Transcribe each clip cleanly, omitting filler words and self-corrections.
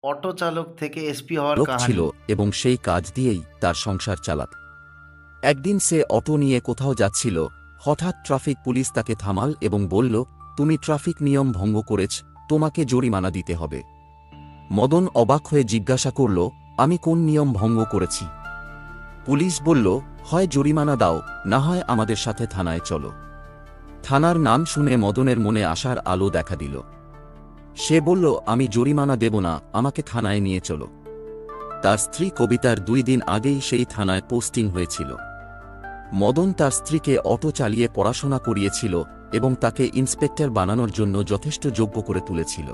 Auto চালক থেকে SP হওয়ার লোক ছিল কাহানি। এবং সেই কাজ দিয়েই তার সংসার চালাত। একদিন সে অটো নিয়ে কোথাও যাচ্ছিল, হঠাৎ ট্রাফিক পুলিশ তাকে থামাল এবং বলল, তুমি ট্রাফিক নিয়ম ভঙ্গ করেছ, তোমাকে জরিমানা দিতে হবে। মদন অবাক হয়ে জিজ্ঞাসা করল, আমি কোন নিয়ম ভঙ্গ করেছি? পুলিশ বলল, হয় জরিমানা দাও, না হয় আমাদের সাথে থানায় চলো। থানার নাম শুনে মদনের মনে আশার আলো দেখা দিল। সে বলল, আমি জরিমানা দেব না, আমাকে থানায় নিয়ে চলো। তার স্ত্রী কবিতার 2 দিন আগেই সেই থানায় পোস্টিং হয়েছিল। মদন তার স্ত্রীকে অটো চালিয়ে পড়াশোনা করিয়েছিল এবং তাকে ইন্সপেক্টর বানানোর জন্য যথেষ্ট যোগ্য করে তুলেছিল।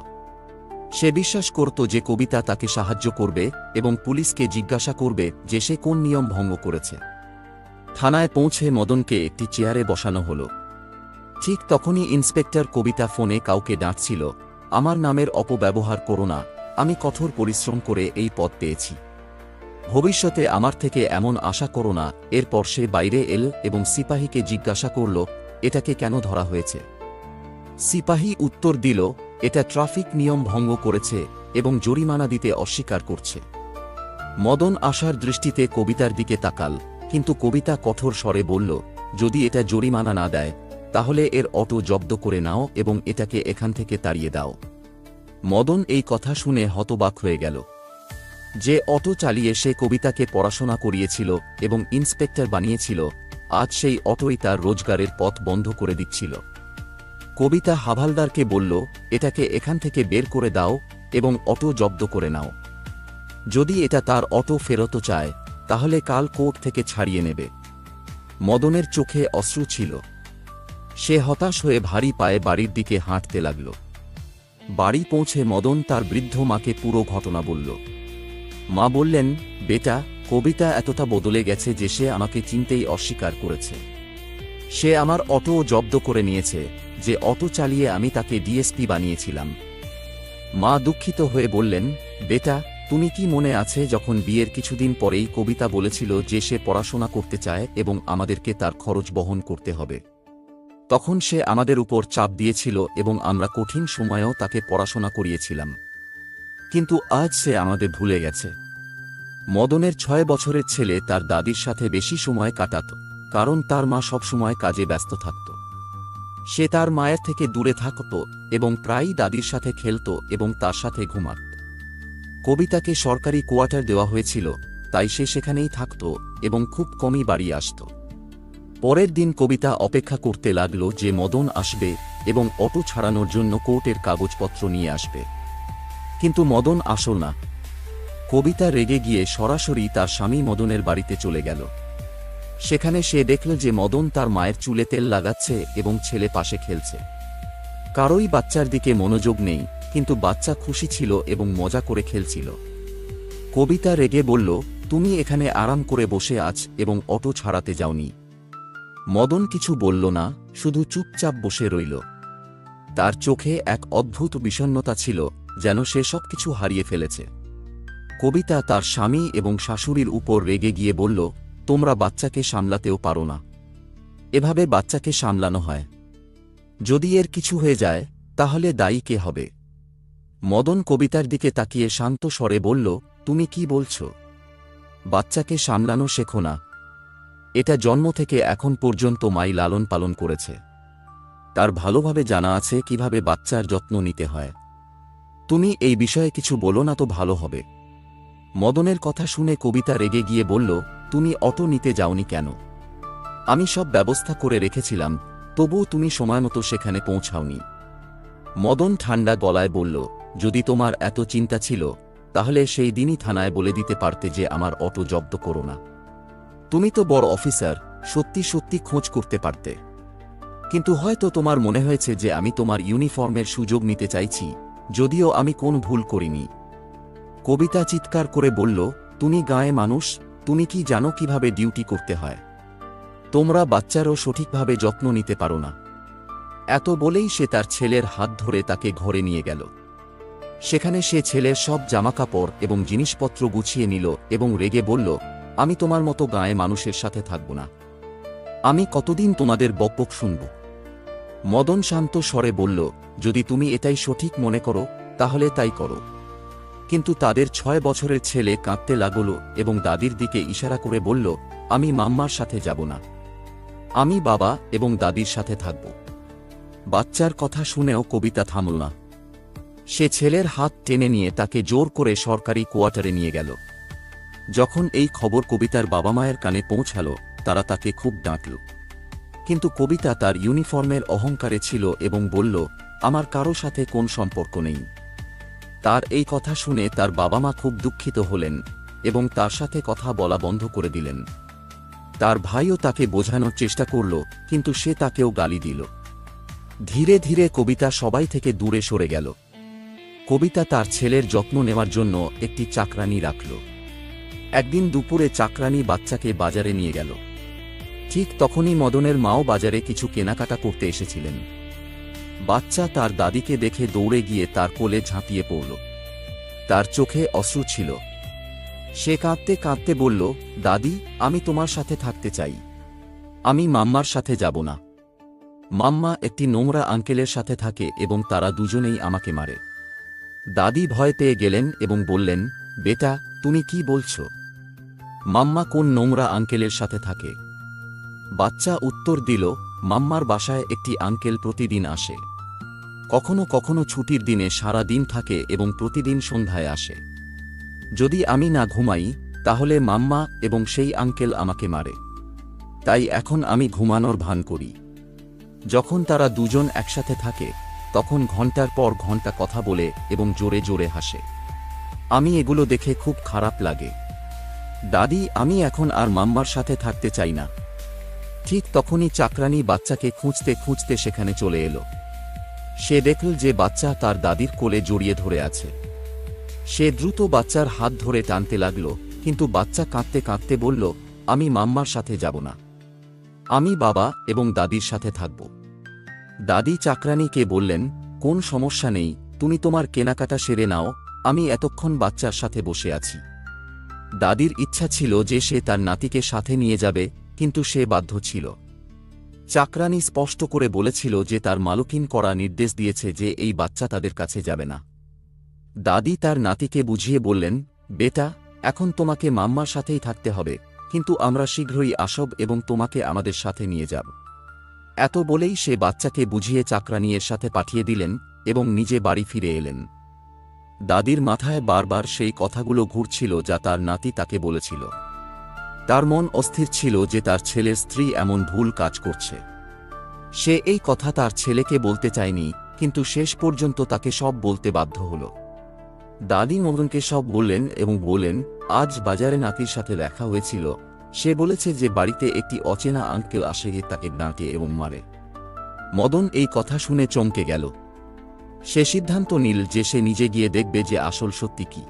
সে বিশ্বাস করত যে কবিতা তাকে সাহায্য করবে এবং পুলিশকে জিজ্ঞাসা করবে যে সে কোন নিয়ম ভঙ্গ করেছে। থানায় পৌঁছে মদনকে একটি চেয়ারে বসানো হলো। ঠিক তখনই ইন্সপেক্টর কবিতা ফোনে কাউকে ডাকছিল, আমার নামের অপব্যবহার করো না, আমি কঠোর পরিশ্রম করে এই পদ পেয়েছি। ভবিষ্যতে আমার থেকে এমন আশা করো না। এরপর সে বাইরে এল এবং সিপাহীকে জিজ্ঞাসা করল, এটাকে কেন ধরা হয়েছে? সিপাহী উত্তর দিল, এটা ট্রাফিক নিয়ম ভঙ্গ করেছে এবং জরিমানা দিতে অস্বীকার করছে। মদন আশার দৃষ্টিতে কবিতার দিকে তাকাল, কিন্তু কবিতা কঠোর স্বরে বলল, যদি এটা জরিমানা না দেয় তাহলে এর অটো জব্দ করে নাও এবং এটাকে এখান থেকে তাড়িয়ে দাও। মদন এই কথা শুনে হতবাক হয়ে গেল। যে অটো চালিয়ে সে কবিতাকে পড়াশোনা করিয়েছিল এবং ইন্সপেক্টর বানিয়েছিল, আজ সেই অটোই তার রোজগারের পথ বন্ধ করে দিচ্ছিল। কবিতা হাভালদারকে বলল, এটাকে এখান থেকে বের করে দাও এবং অটো জব্দ করে নাও। যদি এটা তার অটো ফেরত চায় তাহলে কাল কোর্ট থেকে ছাড়িয়ে নেবে। মদনের চোখে অশ্রু ছিল। সে হতাশ হয়ে ভারী পায়ে বাড়ির দিকে হাঁটতে লাগল। বাড়ি পৌঁছে মদন তার বৃদ্ধ মাকে পুরো ঘটনা বলল। মা বললেন, বেটা, কবিতা এতটা বদলে গেছে যে সে আমাকে চিনতেই অস্বীকার করেছে। সে আমার অটোও জব্দ করে নিয়েছে, যে অটো চালিয়ে আমি তাকে ডিএসপি বানিয়েছিলাম। মা দুঃখিত হয়ে বললেন, বেটা, তুমি কি মনে আছে যখন বিয়ের কিছুদিন পরেই কবিতা বলেছিল যে সে পড়াশোনা করতে চায় এবং আমাদেরকে তার খরচ বহন করতে হবে? তখন সে আমাদের উপর চাপ দিয়েছিল এবং আমরা কঠিন সময়েও তাকে পড়াশোনা করিয়েছিলাম। কিন্তু আজ সে আমাদের ভুলে গেছে। মদনের 6 বছরের ছেলে তার দাদির সাথে বেশি সময় কাটাত, কারণ তার মা সবসময় কাজে ব্যস্ত থাকত। সে তার মায়ের থেকে দূরে থাকত এবং প্রায়ই দাদির সাথে খেলত এবং তার সাথে ঘুমাত। কবিতাকে সরকারি কোয়ার্টার দেওয়া হয়েছিল, তাই সে সেখানেই থাকত এবং খুব কমই বাড়ি আসত। পরের দিন কবিতা অপেক্ষা করতে লাগল যে মদন আসবে এবং অটো ছাড়ানোর জন্য কোর্টের কাগজপত্র নিয়ে আসবে। কিন্তু মদন আসল না। কবিতা রেগে গিয়ে সরাসরি তার স্বামী মদনের বাড়িতে চলে গেল। সেখানে সে দেখল যে মদন তার মায়ের চুলে তেল লাগাচ্ছে এবং ছেলে পাশে খেলছে। কারোই বাচ্চার দিকে মনোযোগ নেই, কিন্তু বাচ্চা খুশি ছিল এবং মজা করে খেলছিল। কবিতা রেগে বলল, তুমি এখানে আরাম করে বসে আছ এবং অটো ছাড়াতে যাওনি। মদন কিছু বলল না, শুধু চুপচাপ বসে রইল। তার চোখে এক অদ্ভুত বিষণ্ণতা ছিল, যেন সে সবকিছু হারিয়ে ফেলেছে। কবিতা তার স্বামী এবং শাশুড়ির উপর রেগে গিয়ে বলল, তোমরা বাচ্চাকে সামলাতেও পারো না। এভাবে বাচ্চাকে সামলানো হয়? যদি এর কিছু হয়ে যায় তাহলে দায়ী কে হবে? মদন কবিতার দিকে তাকিয়ে শান্ত স্বরে বলল, তুমি কি বলছ? বাচ্চাকে সামলানো শেখো না? এটা জন্ম থেকে এখন পর্যন্ত মাই লালন পালন করেছে। তার ভালোভাবে জানা আছে কিভাবে বাচ্চার যত্ন নিতে হয়। তুমি এই বিষয়ে কিছু বলো না তো ভালো হবে। মদনের কথা শুনে কবিতা রেগে গিয়ে বলল, তুমি অটো নিতে যাওনি কেন? আমি সব ব্যবস্থা করে রেখেছিলাম, তবুও তুমি সময়মতো সেখানে পৌঁছাওনি। মদন ঠান্ডা গলায় বলল, যদি তোমার এত চিন্তা ছিল তাহলে সেই দিনই থানায় বলে দিতে পারতে যে আমার অটো জব্দ করো না। তুমি তো বড় অফিসার, সত্যি সত্যি খোঁজ করতে পারতে। কিন্তু হয়তো তোমার মনে হয়েছে যে আমি তোমার ইউনিফর্মের সুযোগ নিতে চাইছি, যদিও আমি কোন ভুল করিনি। কবিতা চিৎকার করে বলল, তুমি গাঁয়ে মানুষ, তুমি কি জানো কিভাবে ডিউটি করতে হয়? তোমরা বাচ্চারও সঠিকভাবে যত্ন নিতে পারো না। এত বলেই সে তার ছেলের হাত ধরে তাকে ঘরে নিয়ে গেল। সেখানে সে ছেলের সব জামাকাপড় এবং জিনিসপত্র গুছিয়ে নিল এবং রেগে বলল, আমি তোমার মতো গাঁয়ে মানুষের সাথে থাকব না। আমি কতদিন তোমাদের বকবক শুনব? মদন শান্ত স্বরে বলল, যদি তুমি এটাই সঠিক মনে করো তাহলে তাই করো। কিন্তু তাদের 6 বছরের ছেলে কাঁদতে লাগল এবং দাদির দিকে ইশারা করে বলল, আমি মাম্মার সাথে যাব না, আমি বাবা এবং দাদির সাথে থাকব। বাচ্চার কথা শুনেও কবিতা থামল না। সে ছেলের হাত টেনে নিয়ে তাকে জোর করে সরকারি কোয়ার্টারে নিয়ে গেল। যখন এই খবর কবিতার বাবা মায়ের কানে পৌঁছাল, তারা তাকে খুব ডাঁটল। কিন্তু কবিতা তার ইউনিফর্মের অহংকারে ছিল এবং বলল, আমার কারো সাথে কোন সম্পর্ক নেই। তার এই কথা শুনে তার বাবা মা খুব দুঃখিত হলেন এবং তার সাথে কথা বলা বন্ধ করে দিলেন। তার ভাইও তাকে বোঝানোর চেষ্টা করল, কিন্তু সে তাকেও গালি দিল। ধীরে ধীরে কবিতা সবাই থেকে দূরে সরে গেল। কবিতা তার ছেলের যত্ন নেওয়ার জন্য একটি চাকরানী রাখল। একদিন দুপুরে চাকরানী বাচ্চাকে বাজারে নিয়ে গেল। ঠিক তখনই মদনের মাও বাজারে কিছু কেনাকাটা করতে এসেছিলেন। বাচ্চা তার দাদিকে দেখে দৌড়ে গিয়ে তার কোলে ঝাঁপিয়ে পড়ল। তার চোখে অশ্রু ছিল। সে কাঁদতে কাঁদতে বলল, দাদি, আমি তোমার সাথে থাকতে চাই, আমি মাম্মার সাথে যাব না। মাম্মা একটি নোংরা আঙ্কেলের সাথে থাকে এবং তারা দুজনেই আমাকে মারে। দাদি ভয় পেয়ে গেলেন এবং বললেন, বেটা, তুমি কি বলছো? মাম্মা কোন নোংরা আঙ্কেলের সাথে থাকে? বাচ্চা উত্তর দিল, মাম্মার বাসায় একটি আঙ্কেল প্রতিদিন আসে। কখনো কখনো ছুটির দিনে সারা দিন থাকে এবং প্রতিদিন সন্ধ্যায় আসে। যদি আমি না ঘুমাই তাহলে মাম্মা এবং সেই আঙ্কেল আমাকে মারে। তাই এখন আমি ঘুমানোর ভান করি। যখন তারা দুজন একসাথে থাকে তখন ঘন্টার পর ঘন্টা কথা বলে এবং জোরে জোরে হাসে। আমি এগুলো দেখে খুব খারাপ লাগে। দাদি, আমি এখন আর মাম্মার সাথে থাকতে চাই না। ঠিক তখনই চাকরানী বাচ্চাকে খুঁজতে খুঁজতে সেখানে চলে এলো। সে দেখল যে বাচ্চা তার দাদির কোলে জড়িয়ে ধরে আছে। সে দ্রুত বাচ্চার হাত ধরে টানতে লাগল, কিন্তু বাচ্চা কাঁদতে কাঁদতে বলল, আমি মাম্মার সাথে যাব না, আমি বাবা এবং দাদির সাথে থাকব। দাদি চাকরানীকে বললেন, কোন সমস্যা নেই, তুমি তোমার কেনাকাটা সেরে নাও, আমি এতক্ষণ বাচ্চার সাথে বসে আছি। দাদির ইচ্ছা ছিল যে সে তার নাতিকে সাথে নিয়ে যাবে, কিন্তু সে বাধ্য ছিল। চাকরানী স্পষ্ট করে বলেছিল যে তার মালকিন করা নির্দেশ দিয়েছে যে এই বাচ্চা তাদের কাছে যাবে না। দাদি তার নাতিকে বুঝিয়ে বললেন, বেটা, এখন তোমাকে মাম্মার সাথেই থাকতে হবে, কিন্তু আমরা শীঘ্রই আসব এবং তোমাকে আমাদের সাথে নিয়ে যাব। এত বলেই সে বাচ্চাকে বুঝিয়ে চাকরানীর সাথে পাঠিয়ে দিলেন এবং নিজে বাড়ি ফিরে এলেন। দাদির মাথায় বারবার সেই কথাগুলো ঘুরছিল যা তার নাতি তাকে বলেছিল। তার মন অস্থির ছিল যে তার ছেলের স্ত্রী এমন ভুল কাজ করছে। সে এই কথা তার ছেলেকে বলতে চায়নি, কিন্তু শেষ পর্যন্ত তাকে সব বলতে বাধ্য হল। দাদি মদনকে সব বললেন এবং বললেন, আজ বাজারে নাতির সাথে দেখা হয়েছিল। সে বলেছে যে বাড়িতে একটি অচেনা আঙ্কেল আসে, তাকে ডাঁটে এবং মারে। মদন এই কথা শুনে চমকে গেল। সে সিদ্ধান্ত নিল যে সে নিজে গিয়ে দেখবে যে আসল সত্যি কি।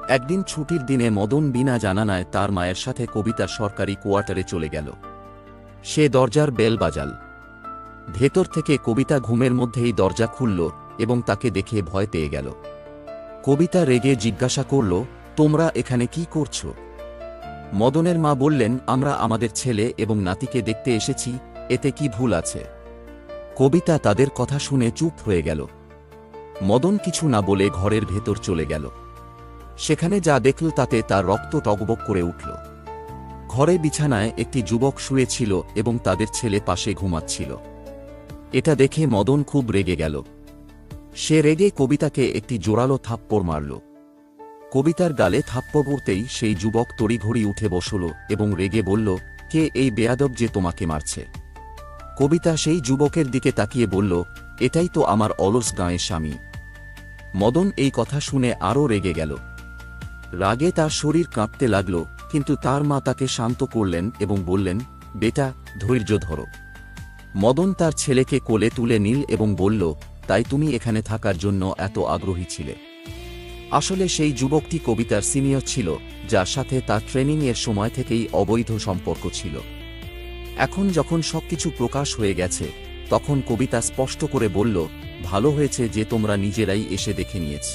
একদিন ছুটির দিনে মদন বিনা জানানায় তার মায়ের সাথে কবিতার সরকারি কোয়ার্টারে চলে গেল। সে দরজার বেল বাজাল। ভেতর থেকে কবিতা ঘুমের মধ্যেই দরজা খুলল এবং তাকে দেখে ভয় পেয়ে গেল। কবিতা রেগে জিজ্ঞাসা করল, তোমরা এখানে কি করছো? মদনের মা বললেন, আমরা আমাদের ছেলে এবং নাতিকে দেখতে এসেছি, এতে কি ভুল আছে? কবিতা তাদের কথা শুনে চুপ হয়ে গেল। মদন কিছু না বলে ঘরের ভেতর চলে গেল। সেখানে যা দেখল তাতে তার রক্ত টগবগ করে উঠল। ঘরে বিছানায় একটি যুবক শুয়েছিল এবং তাদের ছেলে পাশে ঘুমাচ্ছিল। এটা দেখে মদন খুব রেগে গেল। সে রেগে কবিতাকে একটি জোরালো থাপ্পড় মারল। কবিতার গালে থাপ্পড় পড়তেই সেই যুবক তড়িঘড়ি উঠে বসল এবং রেগে বলল, কে এই বেয়াদব যে তোমাকে মারছে? কবিতা সেই যুবকের দিকে তাকিয়ে বলল, এটাই তো আমার অলস গাঁয়ের স্বামী। মদন এই কথা শুনে আরও রেগে গেল। রাগে তার শরীর কাঁপতে লাগল, কিন্তু তার মা তাকে শান্ত করলেন এবং বললেন, বেটা, ধৈর্য ধরো। মদন তার ছেলেকে কোলে তুলে নিল এবং বলল, তাই তুমি এখানে থাকার জন্য এত আগ্রহী ছিলে? আসলে সেই যুবকটি কবিতার সিনিয়র ছিল, যার সাথে তার ট্রেনিংয়ের সময় থেকেই অবৈধ সম্পর্ক ছিল। এখন যখন সবকিছু প্রকাশ হয়ে গেছে তখন কবিতা স্পষ্ট করে বলল, ভালো হয়েছে যে তোমরা নিজেরাই এসে দেখে নিয়েছ।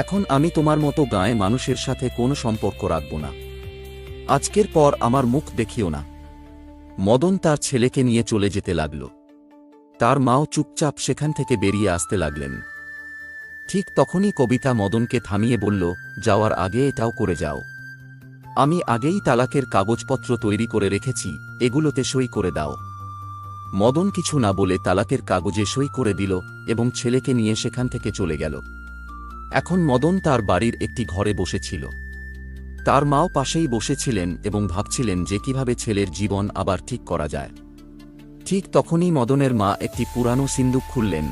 এখন আমি তোমার মতো গাঁয়ে মানুষের সাথে কোনো সম্পর্ক রাখব না। আজকের পর আমার মুখ দেখিও না। মদন তার ছেলেকে নিয়ে চলে যেতে লাগল। তার মাও চুপচাপ সেখান থেকে বেরিয়ে আসতে লাগলেন। ঠিক তখনই কবিতা মদনকে থামিয়ে বলল, যাওয়ার আগে এটাও করে যাও। আমি আগেই তালাকের কাগজপত্র তৈরি করে রেখেছি, এগুলোতে সই করে দাও। মদন কিছু না বলে তালাকের কাগজে সই করে দিল এবং ছেলেকে নিয়ে সেখান থেকে চলে গেল। এখন মদন তার বাড়ির একটি ঘরে বসেছিল। তার মাও পাশেই বসেছিলেন এবং ভাবছিলেন যে কিভাবে ছেলের জীবন আবার ঠিক করা যায়। ঠিক তখনই মদনের মা একটি পুরানো সিন্দুক খুললেন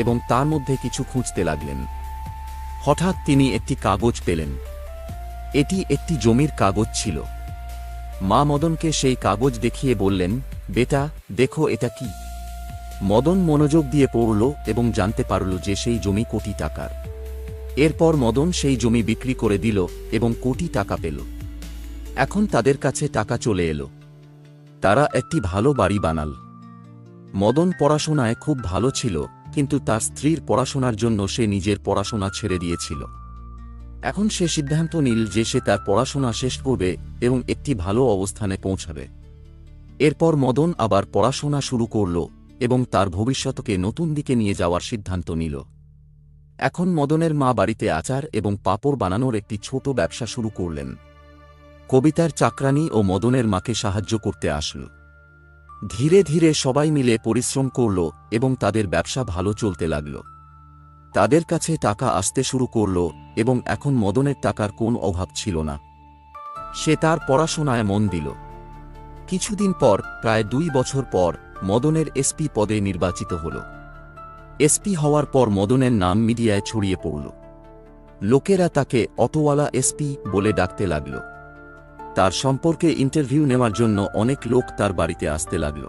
এবং তার মধ্যে কিছু খুঁজতে লাগলেন। হঠাৎ তিনি একটি কাগজ পেলেন। এটি একটি জমির কাগজ ছিল। মা মদনকে সেই কাগজ দেখিয়ে বললেন, বেটা দেখো এটা কি। মদন মনোযোগ দিয়ে পড়ল এবং জানতে পারল যে সেই জমি কোটি টাকার। এরপর মদন সেই জমি বিক্রি করে দিল এবং কোটি টাকা পেল। এখন তাদের কাছে টাকা চলে এলো। তারা একটি ভালো বাড়ি বানাল। মদন পড়াশোনায় খুব ভালো ছিল, কিন্তু তার স্ত্রীর পড়াশোনার জন্য সে নিজের পড়াশোনা ছেড়ে দিয়েছিল। এখন সে সিদ্ধান্ত নিল যে সে তার পড়াশোনা শেষ করবে এবং একটি ভালো অবস্থানে পৌঁছাবে। এরপর মদন আবার পড়াশোনা শুরু করল এবং তার ভবিষ্যৎকে নতুন দিকে নিয়ে যাওয়ার সিদ্ধান্ত নিল। এখন মদনের মা বাড়িতে আচার এবং পাঁপড় বানানোর একটি ছোট ব্যবসা শুরু করলেন। কবিতার চাকরানী ও মদনের মাকে সাহায্য করতে আসল। ধীরে ধীরে সবাই মিলে পরিশ্রম করল এবং তাদের ব্যবসা ভালো চলতে লাগল। তাদের কাছে টাকা আসতে শুরু করল এবং এখন মদনের টাকার কোনো অভাব ছিল না। সে তার পড়াশোনায় মন দিল। কিছুদিন পর, প্রায় 2 বছর পর, মদনের এসপি পদে নির্বাচিত হল। এসপি হওয়ার পর মদনের নাম মিডিয়ায় ছড়িয়ে পড়ল। লোকেরা তাকে অটোওয়ালা এসপি বলে ডাকতে লাগল। তার সম্পর্কে ইন্টারভিউ নেওয়ার জন্য অনেক লোক তার বাড়িতে আসতে লাগল।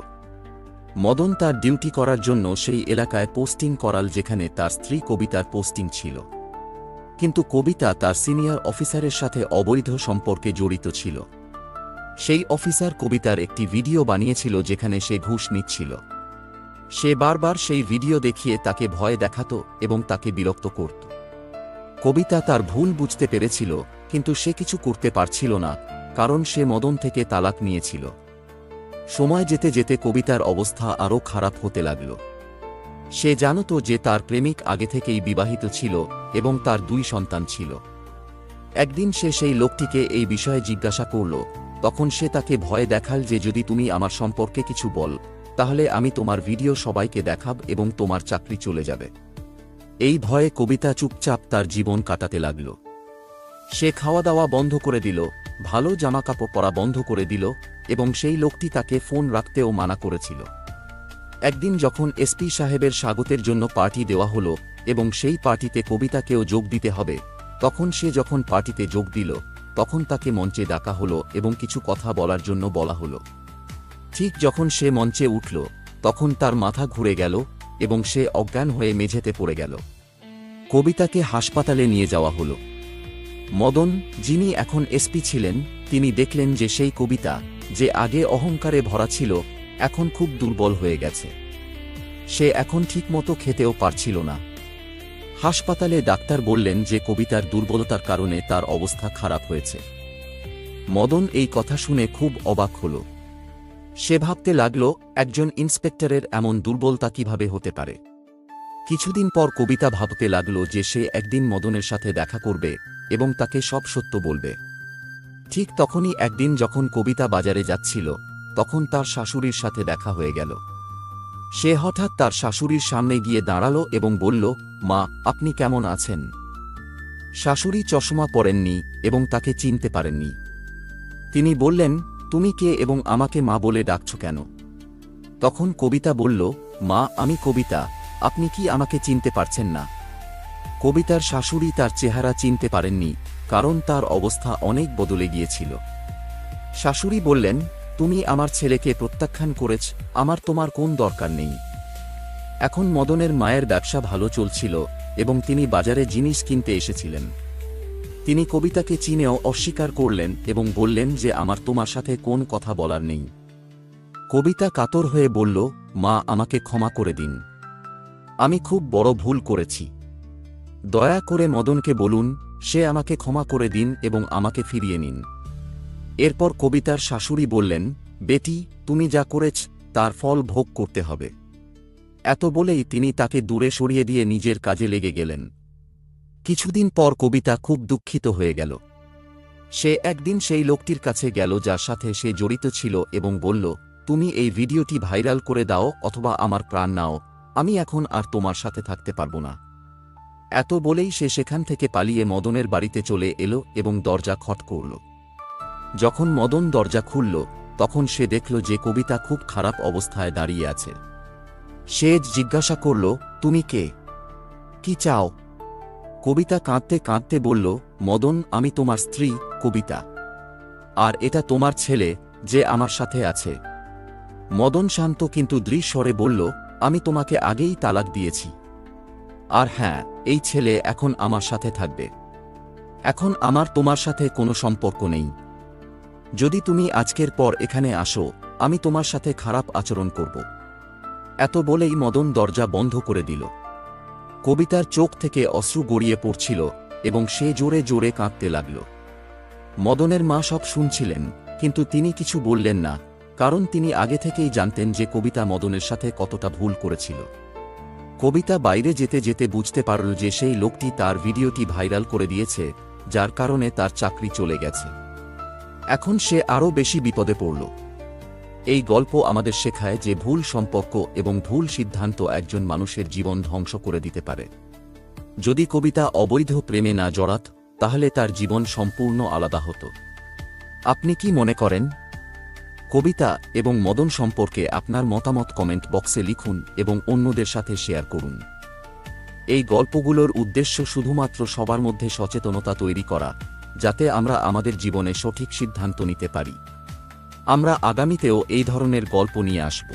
মদন তার ডিউটি করার জন্য সেই এলাকায় পোস্টিং করাল যেখানে তার স্ত্রী কবিতার পোস্টিং ছিল। কিন্তু কবিতা তার সিনিয়র অফিসারের সাথে অবৈধ সম্পর্কে জড়িত ছিল। সেই অফিসার কবিতার একটি ভিডিও বানিয়েছিল যেখানে সে ঘুষ নিচ্ছিল। সে বারবার সেই ভিডিও দেখিয়ে তাকে ভয় দেখাত এবং তাকে বিরক্ত করত। কবিতা তার ভুল বুঝতে পেরেছিল, কিন্তু সে কিছু করতে পারছিল না, কারণ সে মদন থেকে তালাক নিয়েছিল। সময় যেতে যেতে কবিতার অবস্থা আরও খারাপ হতে লাগল। সে জানত যে তার প্রেমিক আগে থেকেই বিবাহিত ছিল এবং তার 2 সন্তান ছিল। একদিন সে সেই লোকটিকে এই বিষয়ে জিজ্ঞাসা করল। তখন সে তাকে ভয় দেখাল যে যদি তুমি আমার সম্পর্কে কিছু বল, তাহলে আমি তোমার ভিডিও সবাইকে দেখাব এবং তোমার চাকরি চলে যাবে। এই ভয়ে কবিতা চুপচাপ তার জীবন কাটাতে লাগল। সে খাওয়া দাওয়া বন্ধ করে দিল, ভালো জামাকাপড় পরা বন্ধ করে দিল এবং সেই লোকটি তাকে ফোন রাখতেও মানা করেছিল। একদিন যখন এসপি সাহেবের স্বাগতের জন্য পার্টি দেওয়া হলো এবং সেই পার্টিতে কবিতাকেও যোগ দিতে হবে, তখন সে যখন পার্টিতে যোগ দিল তখন তাকে মঞ্চে ডাকা হলো এবং কিছু কথা বলার জন্য বলা হলো। ঠিক যখন সে মঞ্চে উঠল তখন তার মাথা ঘুরে গেল এবং সে অজ্ঞান হয়ে মেঝেতে পড়ে গেল। কবিতাকে হাসপাতালে নিয়ে যাওয়া হলো। মদন, যিনি এখন এসপি ছিলেন, তিনি দেখলেন যে সেই কবিতা, যে আগে অহংকারে ভরা ছিল, এখন খুব দুর্বল হয়ে গেছে। সে এখন ঠিকমতো খেতেও পারছিল না। হাসপাতালে ডাক্তার বললেন যে কবিতার দুর্বলতার কারণে তার অবস্থা খারাপ হয়েছে। মদন এই কথা শুনে খুব অবাক হল। সে ভাবতে লাগল, একজন ইন্সপেক্টরের এমন দুর্বলতা কিভাবে হতে পারে। কিছুদিন পর কবিতা ভাবতে লাগল যে সে একদিন মদনের সাথে দেখা করবে এবং তাকে সব সত্য বলবে। ঠিক তখনই একদিন যখন কবিতা বাজারে যাচ্ছিল, তখন তার শাশুড়ির সাথে দেখা হয়ে গেল। সে হঠাৎ তার শাশুড়ির সামনে গিয়ে দাঁড়ালো এবং বলল, মা, আপনি কেমন আছেন? শাশুড়ি চশমা পরেননি এবং তাকে চিনতে পারেননি। তিনি বললেন, তুমি কে এবং আমাকে মা বলে ডাকছ কেন? তখন কবিতা বলল, মা, আমি কবিতা, আপনি কি আমাকে চিনতে পারছেন না? কবিতার শাশুড়ি তার চেহারা চিনতে পারেননি, কারণ তার অবস্থা অনেক বদলে গিয়েছিল। শাশুড়ি বললেন, তুমি আমার ছেলেকে প্রত্যাখ্যান করেছ, আমার তোমার কোন দরকার নেই। এখন মদনের মায়ের ব্যবসা ভালো চলছিল এবং তিনি বাজারে জিনিস কিনতে এসেছিলেন। তিনি কবিতাকে চিনেও অস্বীকার করলেন এবং বললেন যে আমার তোমার সাথে কোন কথা বলার নেই। কবিতা কাতর হয়ে বলল, মা, আমাকে ক্ষমা করে দিন, আমি খুব বড় ভুল করেছি। দয়া করে মদনকে বলুন সে আমাকে ক্ষমা করে দিন এবং আমাকে ফিরিয়ে নিন। এরপর কবিতার শাশুড়ি বললেন, বেটি, তুমি যা করেছ তার ফল ভোগ করতে হবে। এত বলেই তিনি তাকে দূরে সরিয়ে দিয়ে নিজের কাজে লেগে গেলেন। কিছুদিন পর কবিতা খুব দুঃখিত হয়ে গেল। সে একদিন সেই লোকটির কাছে গেল যার সাথে সে জড়িত ছিল এবং বলল, তুমি এই ভিডিওটি ভাইরাল করে দাও অথবা আমার প্রাণ নাও, আমি এখন আর তোমার সাথে থাকতে পারবো না। এত বলেই সে সেখান থেকে পালিয়ে মদনের বাড়িতে চলে এলো এবং দরজা খট করল। যখন মদন দরজা খুলল তখন সে দেখল যে কবিতা খুব খারাপ অবস্থায় দাঁড়িয়ে আছে। সে জিজ্ঞাসা করল, তুমি কে, কি চাও? কবিতা কাঁদতে কাঁদতে বলল, মদন, আমি তোমার স্ত্রী কবিতা, আর এটা তোমার ছেলে যে আমার সাথে আছে। মদন শান্ত কিন্তু দৃঢ় স্বরে বলল, আমি তোমাকে আগেই তালাক দিয়েছি। আর হ্যাঁ, এই ছেলে এখন আমার সাথে থাকবে। এখন আমার তোমার সাথে কোনো সম্পর্ক নেই। যদি তুমি আজকের পর এখানে আসো, আমি তোমার সাথে খারাপ আচরণ করব। এত বলেই মদন দরজা বন্ধ করে দিল। কবিতার চোখ থেকে অশ্রু গড়িয়ে পড়ছিল এবং সে জোরে জোরে কাঁদতে লাগল। মদনের মা সব শুনছিলেন, কিন্তু তিনি কিছু বললেন না, কারণ তিনি আগে থেকেই জানতেন যে কবিতা মদনের সাথে কতটা ভুল করেছিল। কবিতা বাইরে যেতে যেতে বুঝতে পারল যে সেই লোকটি তার ভিডিওটি ভাইরাল করে দিয়েছে, যার কারণে তার চাকরি চলে গেছে। এখন সে আরও বেশি বিপদে পড়ল। এই গল্প আমাদের শেখায় যে ভুল সম্পর্ক এবং ভুল সিদ্ধান্ত একজন মানুষের জীবন ধ্বংস করে দিতে পারে। যদি কবিতা অবৈধ প্রেমে না জড়াত, তাহলে তার জীবন সম্পূর্ণ আলাদা হতো। আপনি কি মনে করেন? কবিতা এবং মদন সম্পর্কে আপনার মতামত কমেন্ট বক্সে লিখুন এবং অন্যদের সাথে শেয়ার করুন। এই গল্পগুলোর উদ্দেশ্য শুধুমাত্র সবার মধ্যে সচেতনতা তৈরি করা, যাতে আমরা আমাদের জীবনে সঠিক সিদ্ধান্ত নিতে পারি। আমরা আগামীতেও এই ধরনের গল্প নিয়ে আসব।